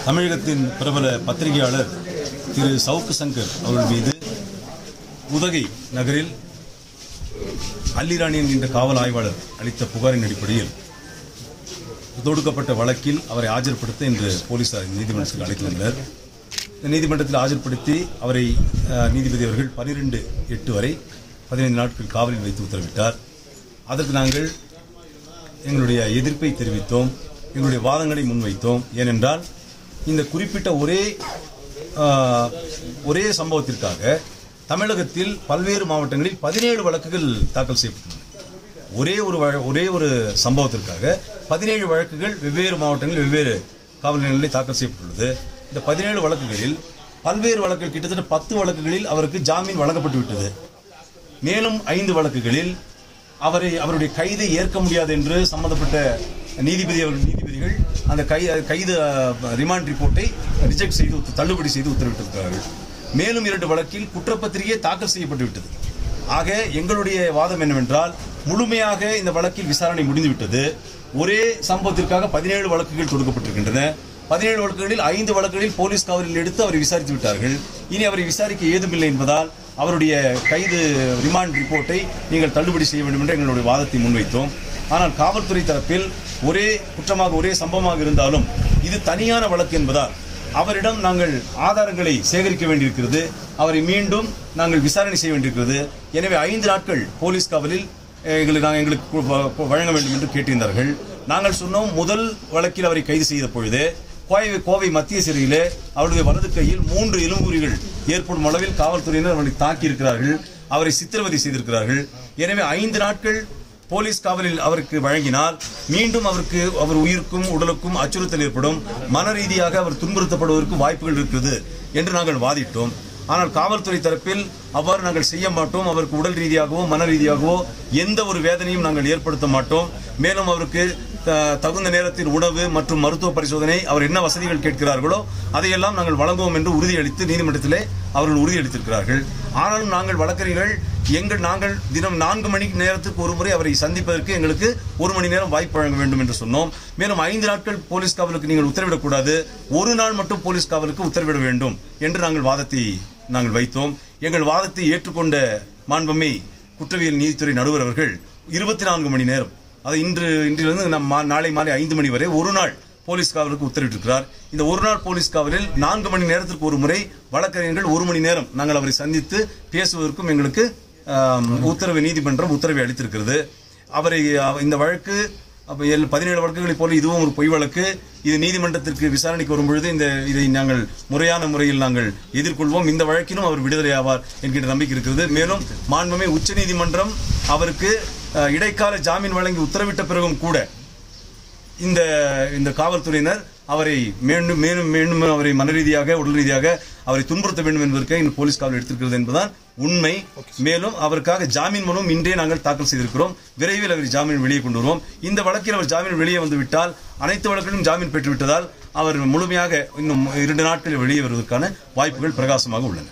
தமிழகத்தின் பிரபல பத்திரிகையாளர் திரு சவுக்கு சங்கர் அவர்கள் மீது உதகை நகரில் அல்லிராணி என்கின்ற காவல் ஆய்வாளர் அளித்த புகாரின் அடிப்படையில் தொடுக்கப்பட்ட வழக்கில் அவரை ஆஜர்படுத்த இன்று போலீசார் நீதிமன்றத்தில் அழைத்துள்ளனர். இந்த நீதிமன்றத்தில் ஆஜர்படுத்தி அவரை நீதிபதி அவர்கள் 12/8 வரை 15 நாட்கள் காவலில் வைத்து உத்தரவிட்டார். அதற்கு நாங்கள் எங்களுடைய எதிர்ப்பை தெரிவித்தோம், எங்களுடைய வாதங்களை முன்வைத்தோம். ஏனென்றால் இந்த குறிப்பிட்ட ஒரே சம்பவத்திற்காக தமிழகத்தில் பல்வேறு மாவட்டங்களில் 17 வழக்குகள் தாக்கல் செய்யப்பட்டுள்ளன. ஒரே ஒரு சம்பவத்திற்காக 17 வழக்குகள் வெவ்வேறு மாவட்டங்களில் வெவ்வேறு காவல் நிலையங்களில் தாக்கல் செய்யப்பட்டுள்ளது. இந்த 17 வழக்குகளில் பல்வேறு வழக்குகள் கிட்டத்தட்ட 10 வழக்குகளில் அவருக்கு ஜாமீன் வழங்கப்பட்டு விட்டது. மேலும் 5 வழக்குகளில் அவருடைய கைதை ஏற்க முடியாது என்று சம்பந்தப்பட்ட நீதிபதிகள் அந்த கைது ரிமாண்ட் ரிப்போர்ட்டை ரிஜெக்ட் செய்து தள்ளுபடி செய்து உத்தரவிட்டிருக்கிறார்கள். மேலும் 2 வழக்கில் குற்றப்பத்திரிகை தாக்கல் செய்யப்பட்டு விட்டது. ஆக எங்களுடைய வாதம் என்னவென்றால், முழுமையாக இந்த வழக்கில் விசாரணை முடிந்துவிட்டது. ஒரே சம்பவத்திற்காக 17 வழக்குகள் தொடுக்கப்பட்டிருக்கின்றன. 17 வழக்குகளில் 5 வழக்குகளில் போலீஸ் காவலில் எடுத்து அவரை விசாரித்து விட்டார்கள். இனி அவரை விசாரிக்க ஏதுமில்லை என்பதால் அவருடைய கைது ரிமாண்ட் ரிப்போர்ட்டை நீங்கள் தள்ளுபடி செய்ய வேண்டும் என்று எங்களுடைய வாதத்தை முன்வைத்தோம். ஆனால் காவல்துறை தரப்பில் ஒரே குற்றமாக ஒரே சம்பவமாக இருந்தாலும் இது தனியான வழக்கு என்பதால் அவரிடம் நாங்கள் ஆதாரங்களை சேகரிக்க வேண்டியிருக்கிறது, அவரை மீண்டும் நாங்கள் விசாரணை செய்ய வேண்டியிருக்கிறது. எனவே 5 நாட்கள் போலீஸ் காவலில் எங்களுக்கு வழங்க வேண்டும் என்று கேட்டிருந்தார்கள். நாங்கள் சொன்னோம், முதல் வழக்கில் அவரை கைது செய்த பொழுது கோவை மத்திய சிறையிலே அவருடைய வலது கையில் 3 எலும்புரிகள் ஏற்படும் அளவில் காவல்துறையினர் அவரை தாக்கியிருக்கிறார்கள், அவரை சித்திரவதை செய்திருக்கிறார்கள். எனவே 5 நாட்கள் போலீஸ் காவலில் அவருக்கு வழங்கினால் மீண்டும் அவர் உயிருக்கும் உடலுக்கும் அச்சுறுத்தல் ஏற்படும், மன ரீதியாக அவர் துன்புறுத்தப்படுவதற்கு வாய்ப்புகள் இருக்கிறது என்று நாங்கள் வாதிட்டோம். ஆனால் காவல்துறை தரப்பில் அவ்வாறு நாங்கள் செய்ய மாட்டோம், அவருக்கு உடல் ரீதியாகவோ மன ரீதியாகவோ எந்த ஒரு வேதனையும் நாங்கள் ஏற்படுத்த மாட்டோம், மேலும் அவருக்கு தகுந்த நேரத்தில் உணவு மற்றும் மருத்துவ பரிசோதனை அவர் என்ன வசதிகள் கேட்கிறார்களோ அதையெல்லாம் நாங்கள் வழங்குவோம் என்று உறுதியளித்து நீதிமன்றத்திலே அவர்கள் உறுதியளித்திருக்கிறார்கள். ஆனாலும் நாங்கள் வழக்கறிஞர்கள் நாங்கள் தினம் 4 மணி நேரத்துக்கு ஒரு முறை அவரை சந்திப்பதற்கு எங்களுக்கு 1 மணி நேரம் வாய்ப்பு வழங்க வேண்டும் என்று சொன்னோம். மேலும் 5 நாட்கள் போலீஸ் காவலுக்கு நீங்கள் உத்தரவிடக்கூடாது, 1 நாள் மட்டும் போலீஸ் காவலுக்கு உத்தரவிட வேண்டும் என்று நாங்கள் வைத்தோம். எங்கள் வாதத்தை ஏற்றுக்கொண்ட மாண்புமிகு குற்றவியல் நீதித்துறை நடுவர் அவர்கள் 24 மணி நேரம், அது இன்றிலிருந்து நாளை மாலை 5 மணி வரை 1 நாள் போலீஸ் காவலுக்கு உத்தரவிட்டிருக்கிறார். இந்த 1 நாள் போலீஸ் காவலில் 4 மணி நேரத்திற்கு ஒரு முறை வழக்கறிஞர்கள் 1 மணி நேரம் நாங்கள் அவரை சந்தித்து பேசுவதற்கும் எங்களுக்கு நீதிமன்றம் உத்தரவை அளித்திருக்கிறது. இந்த வழக்கு 17 வழக்குகளைப் போல இதுவும் ஒரு பொய் வழக்கு. இது நீதிமன்றத்திற்கு விசாரணைக்கு வரும்பொழுது இதை நாங்கள் முறையான முறையில் நாங்கள் எதிர்கொள்வோம். இந்த வழக்கிலும் அவர் விடுதலை ஆவார் என்கின்ற நம்பிக்கை இருக்கிறது. மேலும் மாண்புமிகு உச்சநீதிமன்றம் அவருக்கு இடைக்கால ஜாமீன் வழங்கி உத்தரவிட்ட பிறகும் கூட இந்த காவல்துறையினர் அவரை மீண்டும் அவரை மன ரீதியாக உடல் ரீதியாக அவரை துன்புறுத்த வேண்டும் என்பதற்கு இந்த போலீஸ் காவல் எடுத்திருக்கிறது என்பதுதான் உண்மை. மேலும் அவருக்காக ஜாமீன் மனுவும் இன்றே நாங்கள் தாக்கல் செய்திருக்கிறோம். விரைவில் அவர் ஜாமீன் வெளியே கொண்டு வருவோம். இந்த வழக்கில் அவர் ஜாமீன் வெளியே வந்துவிட்டால், அனைத்து வழக்கிலும் ஜாமீன் பெற்றுவிட்டதால் அவர் முழுமையாக இன்னும் 2 நாட்களில் வெளியே வருவதற்கான வாய்ப்புகள் பிரகாசமாக உள்ளன.